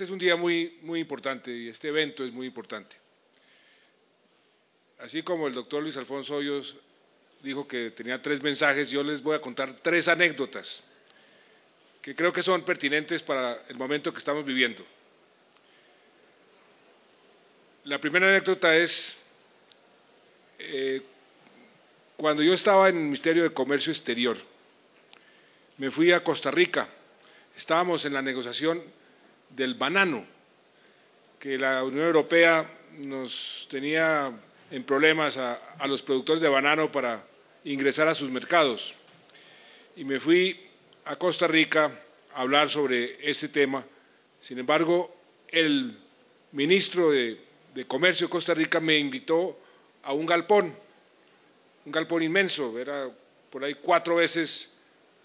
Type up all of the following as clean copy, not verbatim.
Este es un día muy importante y este evento es muy importante. Así como el doctor Luis Alfonso Hoyos dijo que tenía 3 mensajes, yo les voy a contar 3 anécdotas que creo que son pertinentes para el momento que estamos viviendo. La primera anécdota es cuando yo estaba en el Ministerio de Comercio Exterior, me fui a Costa Rica, estábamos en la negociación del banano, que la Unión Europea nos tenía en problemas a los productores de banano para ingresar a sus mercados. Y me fui a Costa Rica a hablar sobre ese tema. Sin embargo, el ministro de Comercio de Costa Rica me invitó a un galpón inmenso, era por ahí 4 veces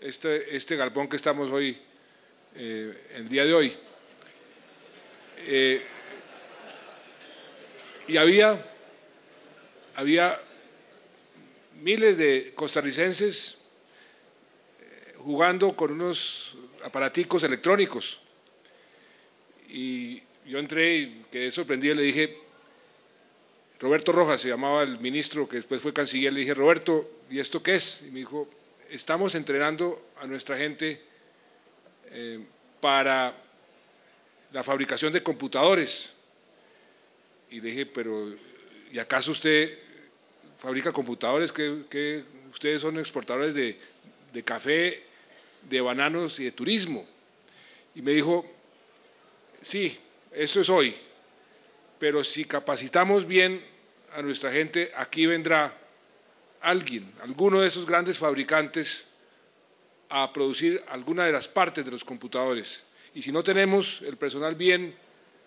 este galpón que estamos hoy, el día de hoy. Y había miles de costarricenses jugando con unos aparaticos electrónicos. Y yo entré y quedé sorprendido y le dije, Roberto Rojas se llamaba el ministro que después fue canciller, le dije, Roberto, ¿y esto qué es? Y me dijo, estamos entrenando a nuestra gente para la fabricación de computadores. Y le dije, pero ¿y acaso usted fabrica computadores? Que ustedes son exportadores de café, de bananos y de turismo. Y me dijo, sí, eso es hoy, pero si capacitamos bien a nuestra gente, aquí vendrá alguno de esos grandes fabricantes a producir alguna de las partes de los computadores. Y si no tenemos el personal bien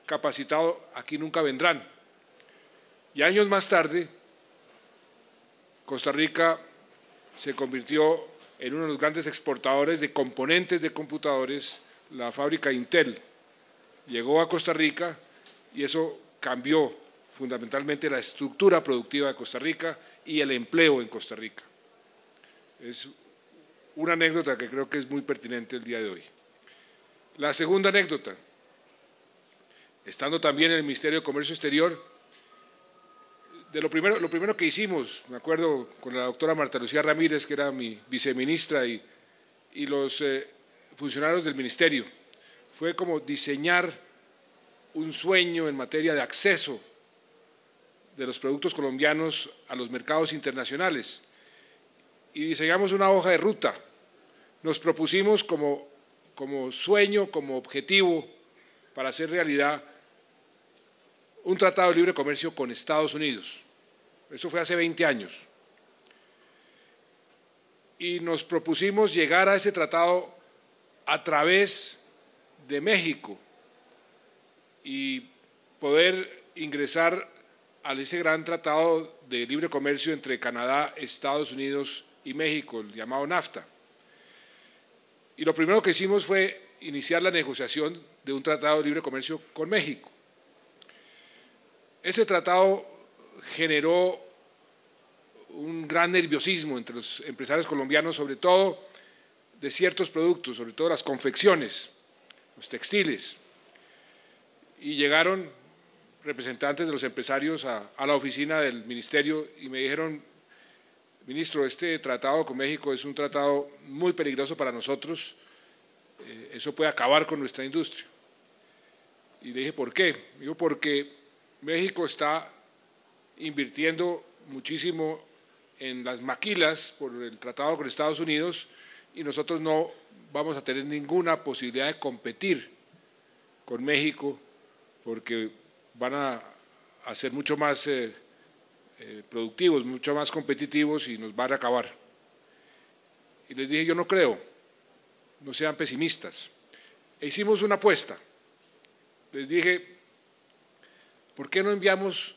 capacitado, aquí nunca vendrán. Y años más tarde, Costa Rica se convirtió en uno de los grandes exportadores de componentes de computadores. La fábrica Intel llegó a Costa Rica y eso cambió fundamentalmente la estructura productiva de Costa Rica y el empleo en Costa Rica. Es una anécdota que creo que es muy pertinente el día de hoy. La segunda anécdota, estando también en el Ministerio de Comercio Exterior, lo primero que hicimos, me acuerdo con la doctora Marta Lucía Ramírez, que era mi viceministra, y los funcionarios del ministerio, fue como diseñar un sueño en materia de acceso de los productos colombianos a los mercados internacionales. Y diseñamos una hoja de ruta. Nos propusimos como sueño, como objetivo, para hacer realidad un tratado de libre comercio con Estados Unidos. Eso fue hace 20 años. Y nos propusimos llegar a ese tratado a través de México y poder ingresar a ese gran tratado de libre comercio entre Canadá, Estados Unidos y México, el llamado NAFTA. Y lo primero que hicimos fue iniciar la negociación de un tratado de libre comercio con México. Ese tratado generó un gran nerviosismo entre los empresarios colombianos, sobre todo de ciertos productos, sobre todo las confecciones, los textiles. Y llegaron representantes de los empresarios a la oficina del ministerio y me dijeron, ministro, este tratado con México es un tratado muy peligroso para nosotros, eso puede acabar con nuestra industria. Y le dije, ¿por qué? Me dijo, porque México está invirtiendo muchísimo en las maquilas por el tratado con Estados Unidos y nosotros no vamos a tener ninguna posibilidad de competir con México porque van a ser mucho más productivos, mucho más competitivos y nos van a acabar. Y les dije, yo no creo, no sean pesimistas. E hicimos una apuesta. Les dije, ¿por qué no enviamos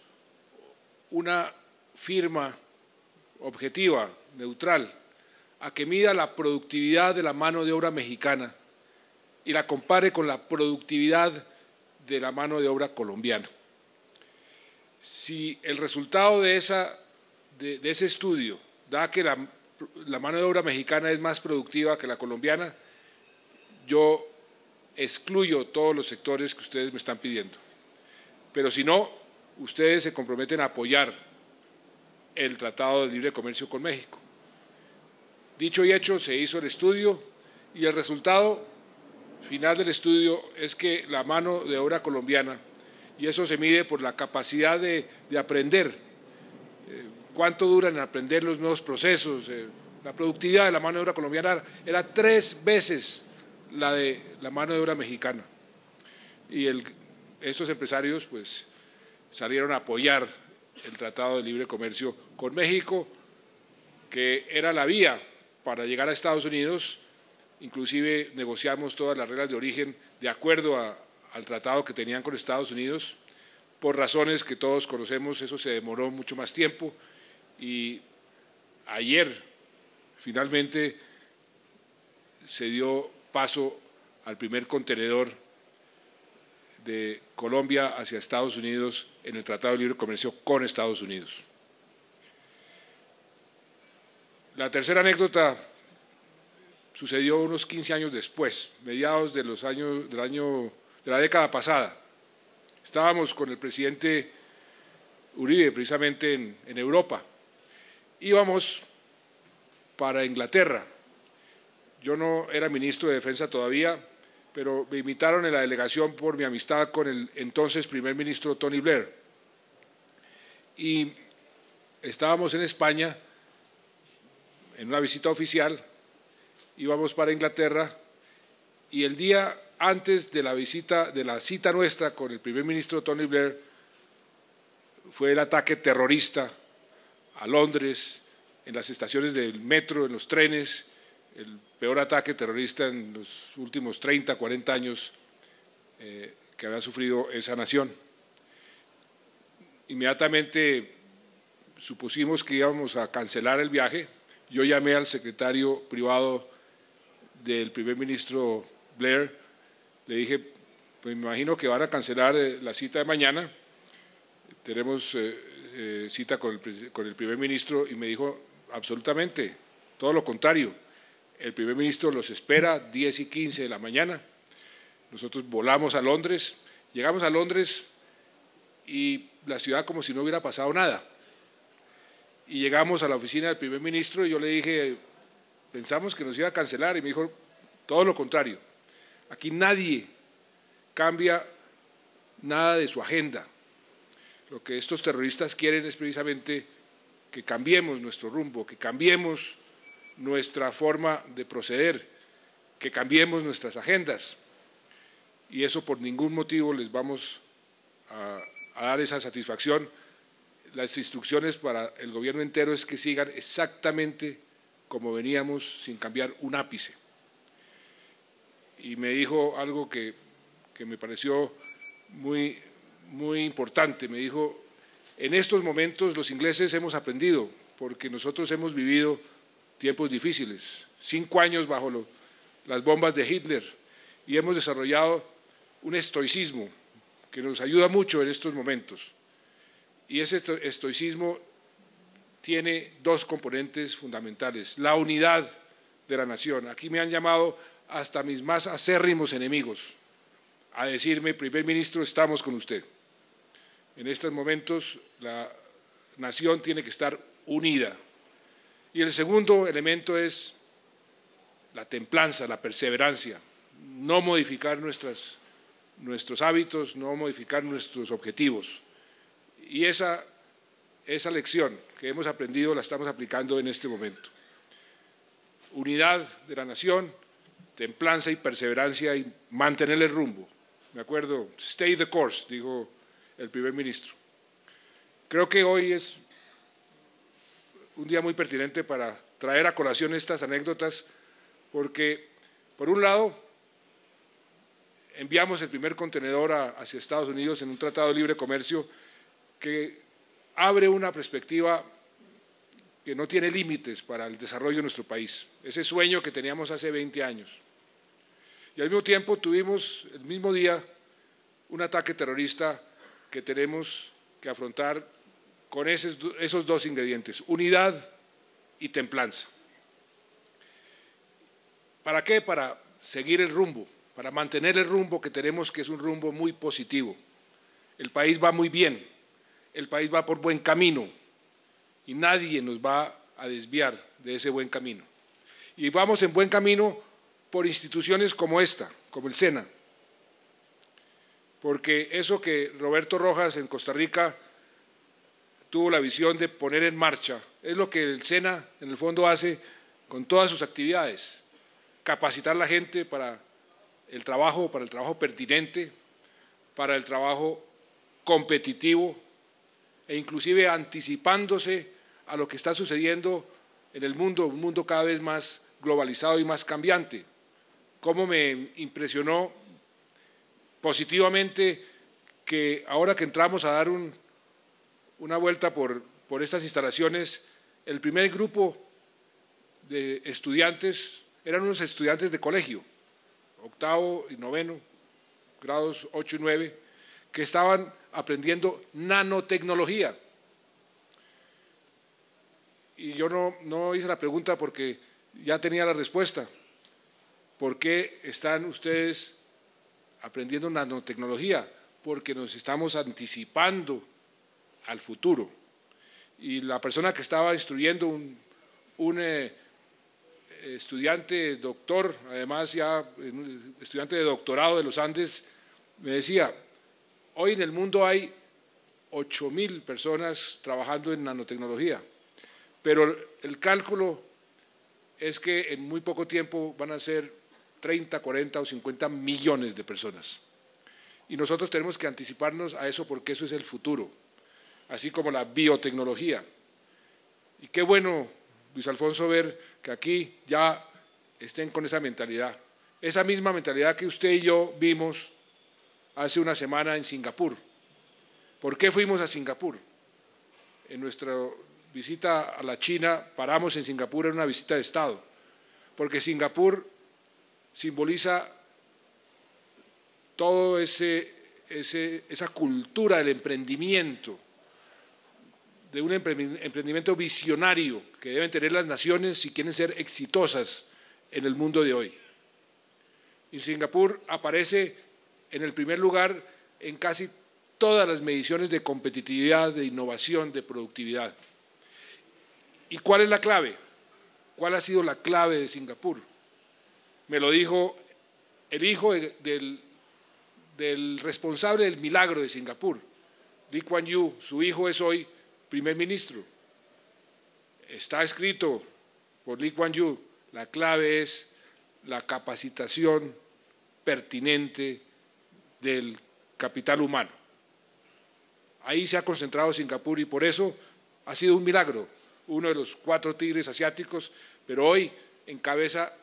una firma objetiva, neutral, a que mida la productividad de la mano de obra mexicana y la compare con la productividad de la mano de obra colombiana? Si el resultado de ese estudio da que la mano de obra mexicana es más productiva que la colombiana, yo excluyo todos los sectores que ustedes me están pidiendo. Pero si no, ustedes se comprometen a apoyar el Tratado de Libre Comercio con México. Dicho y hecho, se hizo el estudio y el resultado final del estudio es que la mano de obra colombiana, y eso se mide por la capacidad de aprender, cuánto duran en aprender los nuevos procesos, la productividad de la mano de obra colombiana era 3 veces la de la mano de obra mexicana. Y estos empresarios pues salieron a apoyar el Tratado de Libre Comercio con México, que era la vía para llegar a Estados Unidos. Inclusive negociamos todas las reglas de origen de acuerdo al tratado que tenían con Estados Unidos. Por razones que todos conocemos, eso se demoró mucho más tiempo y ayer finalmente se dio paso al primer contenedor de Colombia hacia Estados Unidos en el Tratado de Libre Comercio con Estados Unidos. La tercera anécdota sucedió unos 15 años después, mediados de la década pasada. Estábamos con el presidente Uribe precisamente en Europa. Íbamos para Inglaterra. Yo no era ministro de Defensa todavía, pero me invitaron en la delegación por mi amistad con el entonces primer ministro Tony Blair. Y estábamos en España en una visita oficial, íbamos para Inglaterra y el día antes de la cita nuestra con el primer ministro Tony Blair fue el ataque terrorista a Londres, en las estaciones del metro, en los trenes, el peor ataque terrorista en los últimos 30, 40 años que había sufrido esa nación. Inmediatamente supusimos que íbamos a cancelar el viaje. Yo llamé al secretario privado del primer ministro Blair, le dije, pues me imagino que van a cancelar la cita de mañana, tenemos cita con el primer ministro, y me dijo, absolutamente, todo lo contrario, el primer ministro los espera 10:15 de la mañana. Nosotros volamos a Londres, llegamos a Londres y la ciudad como si no hubiera pasado nada. Y llegamos a la oficina del primer ministro y yo le dije, pensamos que nos iba a cancelar, y me dijo, todo lo contrario, aquí nadie cambia nada de su agenda. Lo que estos terroristas quieren es precisamente que cambiemos nuestro rumbo, que cambiemos nuestra forma de proceder, que cambiemos nuestras agendas, y eso por ningún motivo les vamos a dar esa satisfacción. Las instrucciones para el gobierno entero es que sigan exactamente como veníamos, sin cambiar un ápice. Y me dijo algo que me pareció muy importante. Me dijo, en estos momentos los ingleses hemos aprendido, porque nosotros hemos vivido tiempos difíciles, 5 años bajo las bombas de Hitler, y hemos desarrollado un estoicismo que nos ayuda mucho en estos momentos. Y ese estoicismo tiene 2 componentes fundamentales: la unidad de la nación. Aquí me han llamado hasta mis más acérrimos enemigos a decirme, primer ministro, estamos con usted. En estos momentos la nación tiene que estar unida. Y el segundo elemento es la templanza, la perseverancia, no modificar nuestros hábitos, no modificar nuestros objetivos. Y esa lección que hemos aprendido la estamos aplicando en este momento. Unidad de la nación, templanza y perseverancia, y mantener el rumbo. Me acuerdo, stay the course, dijo el primer ministro. Creo que hoy es un día muy pertinente para traer a colación estas anécdotas, porque, por un lado, enviamos el primer contenedor hacia Estados Unidos en un tratado de libre comercio que abre una perspectiva que no tiene límites para el desarrollo de nuestro país, ese sueño que teníamos hace 20 años. Y al mismo tiempo tuvimos el mismo día un ataque terrorista que tenemos que afrontar con esos 2 ingredientes, unidad y templanza. ¿Para qué? Para seguir el rumbo, para mantener el rumbo que tenemos, que es un rumbo muy positivo. El país va muy bien, el país va por buen camino y nadie nos va a desviar de ese buen camino. Y vamos en buen camino por instituciones como esta, como el SENA, porque eso que Roberto Rojas en Costa Rica tuvo la visión de poner en marcha, es lo que el SENA en el fondo hace con todas sus actividades, capacitar a la gente para el trabajo pertinente, para el trabajo competitivo e inclusive anticipándose a lo que está sucediendo en el mundo, un mundo cada vez más globalizado y más cambiante. Cómo me impresionó positivamente que ahora que entramos a dar una vuelta por estas instalaciones, el primer grupo de estudiantes eran unos estudiantes de colegio, octavo y noveno, grados 8 y 9, que estaban aprendiendo nanotecnología. Y yo no hice la pregunta porque ya tenía la respuesta. ¿Por qué están ustedes aprendiendo nanotecnología? Porque nos estamos anticipando al futuro. Y la persona que estaba instruyendo, un estudiante doctor, además ya estudiante de doctorado de los Andes, me decía, hoy en el mundo hay 8.000 personas trabajando en nanotecnología, pero el cálculo es que en muy poco tiempo van a ser 30, 40 o 50 millones de personas. Y nosotros tenemos que anticiparnos a eso porque eso es el futuro, así como la biotecnología. Y qué bueno, Luis Alfonso, ver que aquí ya estén con esa misma mentalidad que usted y yo vimos hace una semana en Singapur. ¿Por qué fuimos a Singapur? En nuestra visita a la China paramos en Singapur en una visita de Estado, porque Singapur simboliza todo esa cultura del emprendimiento, de un emprendimiento visionario que deben tener las naciones si quieren ser exitosas en el mundo de hoy. Y Singapur aparece en el primer lugar en casi todas las mediciones de competitividad, de innovación, de productividad. ¿Y cuál es la clave? ¿Cuál ha sido la clave de Singapur? Me lo dijo el hijo del responsable del milagro de Singapur, Lee Kuan Yew. Su hijo es hoy primer ministro. Está escrito por Lee Kuan Yew, la clave es la capacitación pertinente del capital humano. Ahí se ha concentrado Singapur y por eso ha sido un milagro, uno de los 4 tigres asiáticos, pero hoy encabeza,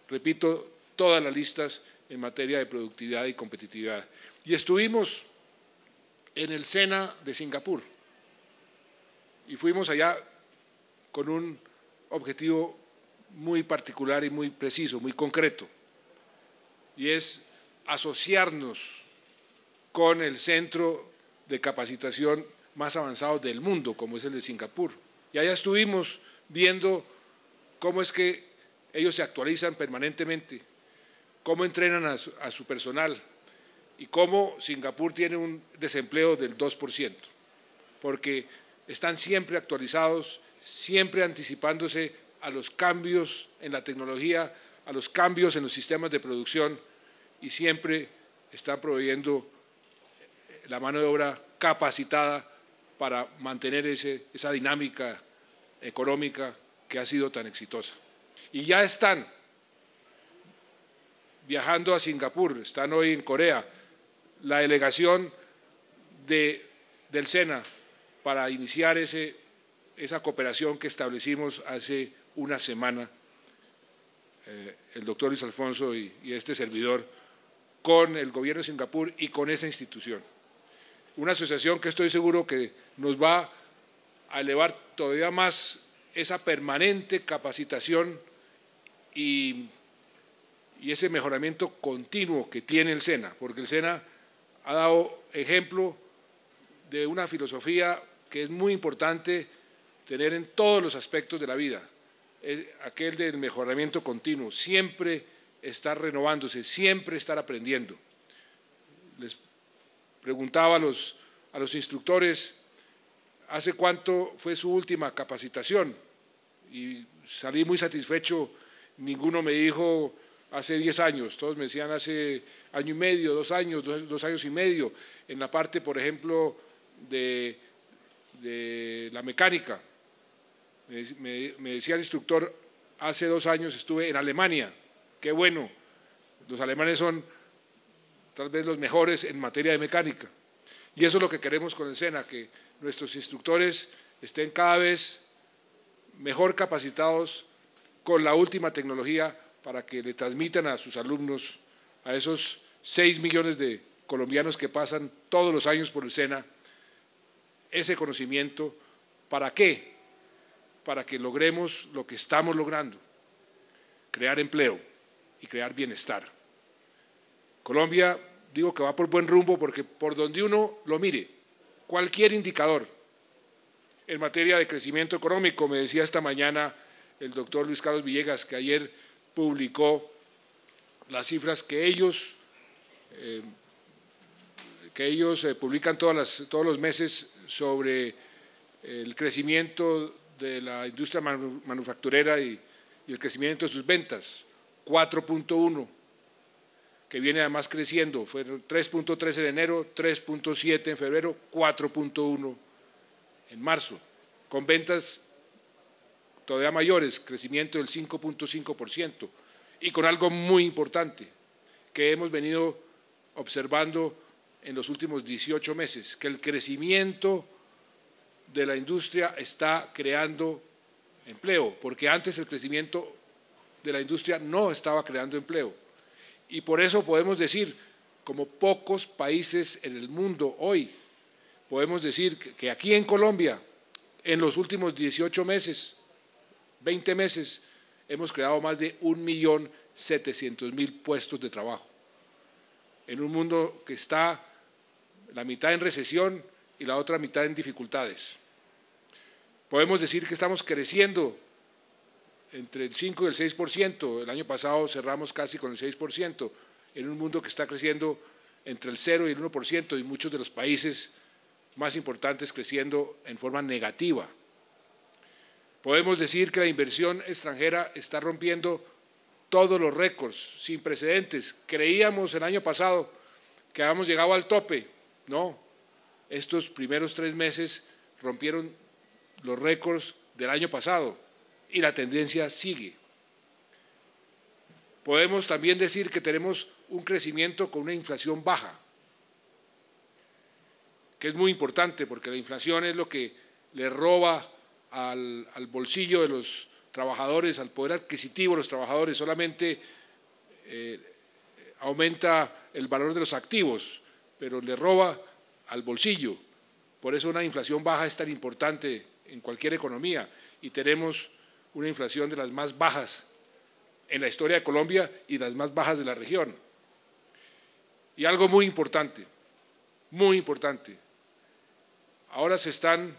repito, todas las listas en materia de productividad y competitividad. Y estuvimos en el SENA de Singapur y fuimos allá con un objetivo muy particular y muy preciso, muy concreto, y es asociarnos con el centro de capacitación más avanzado del mundo, como es el de Singapur. Y allá estuvimos viendo cómo es que ellos se actualizan permanentemente, cómo entrenan a su personal y cómo Singapur tiene un desempleo del 2%, porque están siempre actualizados, siempre anticipándose a los cambios en la tecnología, a los cambios en los sistemas de producción y siempre están proveyendo la mano de obra capacitada para mantener esa dinámica económica que ha sido tan exitosa. Y ya están viajando a Singapur, están hoy en Corea, la delegación del SENA para iniciar esa cooperación que establecimos hace una semana, el doctor Luis Alfonso y este servidor, con el gobierno de Singapur y con esa institución. Una asociación que estoy seguro que nos va a elevar todavía más esa permanente capacitación y ese mejoramiento continuo que tiene el SENA, porque el SENA ha dado ejemplo de una filosofía que es muy importante tener en todos los aspectos de la vida, aquel del mejoramiento continuo, siempre estar renovándose, siempre estar aprendiendo. Les preguntaba a los instructores, ¿hace cuánto fue su última capacitación? Y salí muy satisfecho, ninguno me dijo hace 10 años, todos me decían hace año y medio, 2 años, 2 años y medio, en la parte, por ejemplo, de la mecánica. Me decía el instructor, hace 2 años estuve en Alemania, qué bueno, los alemanes son tal vez los mejores en materia de mecánica. Y eso es lo que queremos con el SENA, que nuestros instructores estén cada vez mejor capacitados con la última tecnología para que le transmitan a sus alumnos, a esos 6 millones de colombianos que pasan todos los años por el SENA, ese conocimiento. ¿Para qué? Para que logremos lo que estamos logrando, crear empleo y crear bienestar. Colombia, digo que va por buen rumbo porque por donde uno lo mire, cualquier indicador en materia de crecimiento económico, me decía esta mañana el doctor Luis Carlos Villegas, que ayer publicó las cifras que ellos publican todos los meses sobre el crecimiento de la industria manufacturera y el crecimiento de sus ventas, 4.1, que viene además creciendo, fueron 3.3 en enero, 3.7 en febrero, 4.1 en marzo, con ventas todavía mayores, crecimiento del 5.5%, y con algo muy importante que hemos venido observando en los últimos 18 meses, que el crecimiento de la industria está creando empleo, porque antes el crecimiento de la industria no estaba creando empleo. Y por eso podemos decir, como pocos países en el mundo hoy, podemos decir que aquí en Colombia, en los últimos 18 meses, 20 meses, hemos creado más de 1.700.000 puestos de trabajo. En un mundo que está la mitad en recesión y la otra mitad en dificultades. Podemos decir que estamos creciendo entre el 5 y el 6%, el año pasado cerramos casi con el 6%, en un mundo que está creciendo entre el 0 y el 1%, y muchos de los países más importantes creciendo en forma negativa. Podemos decir que la inversión extranjera está rompiendo todos los récords sin precedentes. Creíamos el año pasado que habíamos llegado al tope, no, estos primeros 3 meses rompieron los récords del año pasado y la tendencia sigue. Podemos también decir que tenemos un crecimiento con una inflación baja, que es muy importante porque la inflación es lo que le roba al bolsillo de los trabajadores, al poder adquisitivo de los trabajadores, solamente aumenta el valor de los activos, pero le roba al bolsillo. Por eso una inflación baja es tan importante en cualquier economía, y tenemos una inflación de las más bajas en la historia de Colombia y las más bajas de la región. Y algo muy importante, ahora se están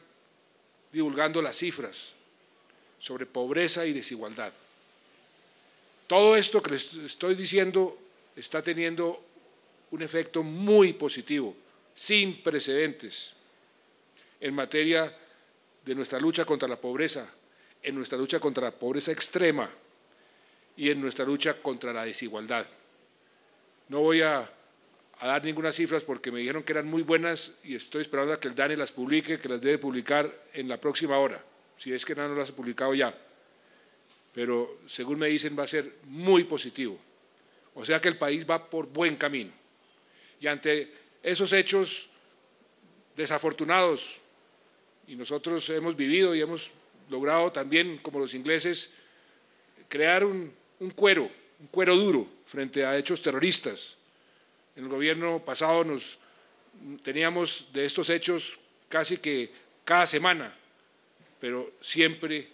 divulgando las cifras sobre pobreza y desigualdad. Todo esto que les estoy diciendo está teniendo un efecto muy positivo, sin precedentes, en materia de nuestra lucha contra la pobreza, en nuestra lucha contra la pobreza extrema y en nuestra lucha contra la desigualdad. No voy a dar ninguna cifras porque me dijeron que eran muy buenas y estoy esperando a que el DANE las publique, que las debe publicar en la próxima hora, si es que no las ha publicado ya. Pero según me dicen va a ser muy positivo. O sea que el país va por buen camino. Y ante esos hechos desafortunados, y nosotros hemos vivido y hemos logrado también, como los ingleses, crear un cuero duro frente a hechos terroristas. En el gobierno pasado teníamos de estos hechos casi que cada semana, pero siempre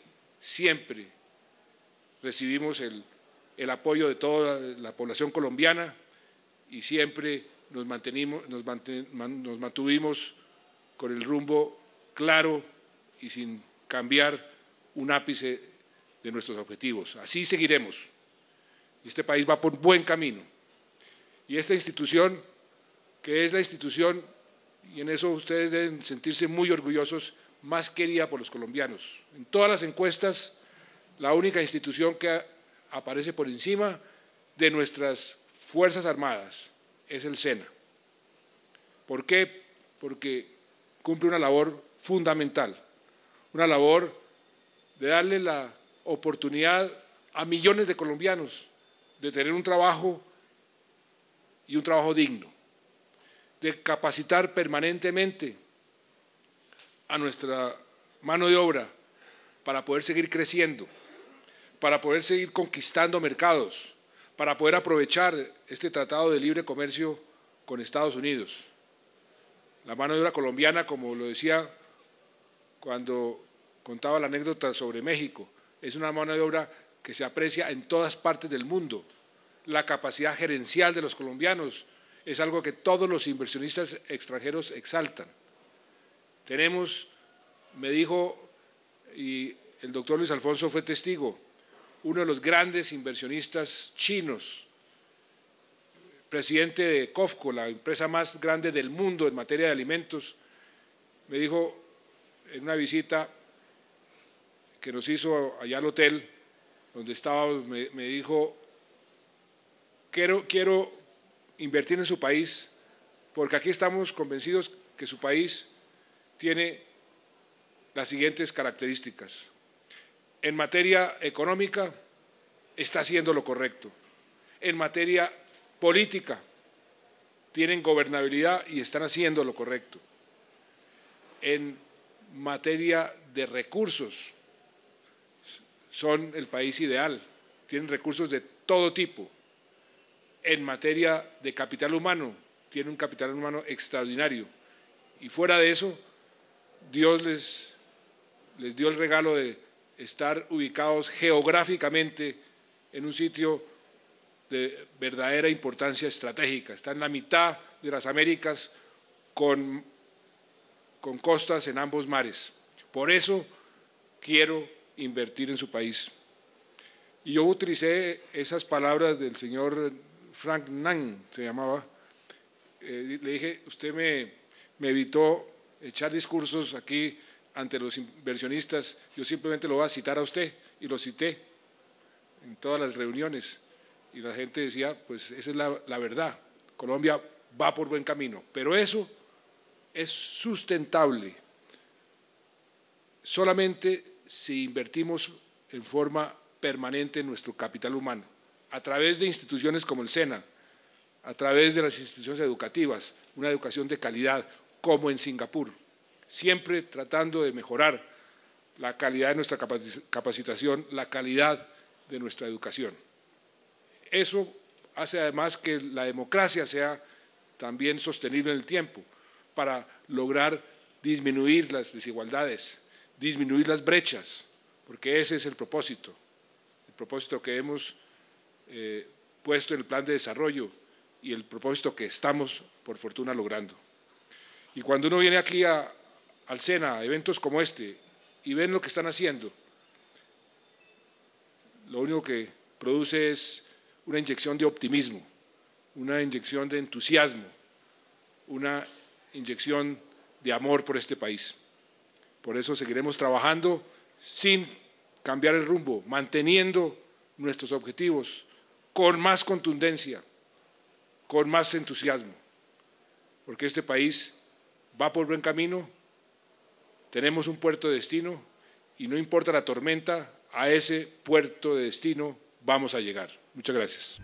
recibimos el apoyo de toda la población colombiana y siempre nos mantuvimos con el rumbo claro y sin cambiar un ápice de nuestros objetivos. Así seguiremos. y este país va por buen camino. Y esta institución, que es la institución, y en eso ustedes deben sentirse muy orgullosos, más querida por los colombianos. En todas las encuestas, la única institución que aparece por encima de nuestras Fuerzas Armadas es el SENA. ¿Por qué? Porque cumple una labor fundamental, una labor de darle la oportunidad a millones de colombianos de tener un trabajo y un trabajo digno, de capacitar permanentemente a nuestra mano de obra para poder seguir creciendo, para poder seguir conquistando mercados, para poder aprovechar este tratado de libre comercio con Estados Unidos. La mano de obra colombiana, como lo decía cuando contaba la anécdota sobre México, es una mano de obra que se aprecia en todas partes del mundo. La capacidad gerencial de los colombianos es algo que todos los inversionistas extranjeros exaltan. Tenemos, me dijo, y el doctor Luis Alfonso fue testigo, uno de los grandes inversionistas chinos, presidente de COFCO, la empresa más grande del mundo en materia de alimentos, me dijo en una visita que nos hizo allá al hotel donde estábamos, me dijo, quiero invertir en su país porque aquí estamos convencidos que su país tiene las siguientes características. En materia económica está haciendo lo correcto. En materia política tienen gobernabilidad y están haciendo lo correcto. En materia de recursos son el país ideal, tienen recursos de todo tipo. En materia de capital humano, tienen un capital humano extraordinario. Y fuera de eso, Dios les dio el regalo de estar ubicados geográficamente en un sitio de verdadera importancia estratégica. Está en la mitad de las Américas con costas en ambos mares. Por eso quiero invertir en su país. Y yo utilicé esas palabras del señor Frank Nan, se llamaba. Le dije, usted me evitó echar discursos aquí ante los inversionistas, yo simplemente lo voy a citar a usted, y lo cité en todas las reuniones, y la gente decía, pues esa es la verdad, Colombia va por buen camino, pero eso es sustentable solamente si invertimos en forma permanente en nuestro capital humano, a través de instituciones como el SENA, a través de las instituciones educativas, una educación de calidad, como en Singapur, siempre tratando de mejorar la calidad de nuestra capacitación, la calidad de nuestra educación. Eso hace además que la democracia sea también sostenible en el tiempo, para lograr disminuir las desigualdades, disminuir las brechas, porque ese es el propósito que hemos puesto en el plan de desarrollo y el propósito que estamos, por fortuna, logrando. Y cuando uno viene aquí al SENA, a eventos como este, y ven lo que están haciendo, lo único que produce es una inyección de optimismo, una inyección de entusiasmo, una inyección de amor por este país. Por eso seguiremos trabajando sin cambiar el rumbo, manteniendo nuestros objetivos con más contundencia, con más entusiasmo, porque este país va por buen camino, tenemos un puerto de destino y no importa la tormenta, a ese puerto de destino vamos a llegar. Muchas gracias.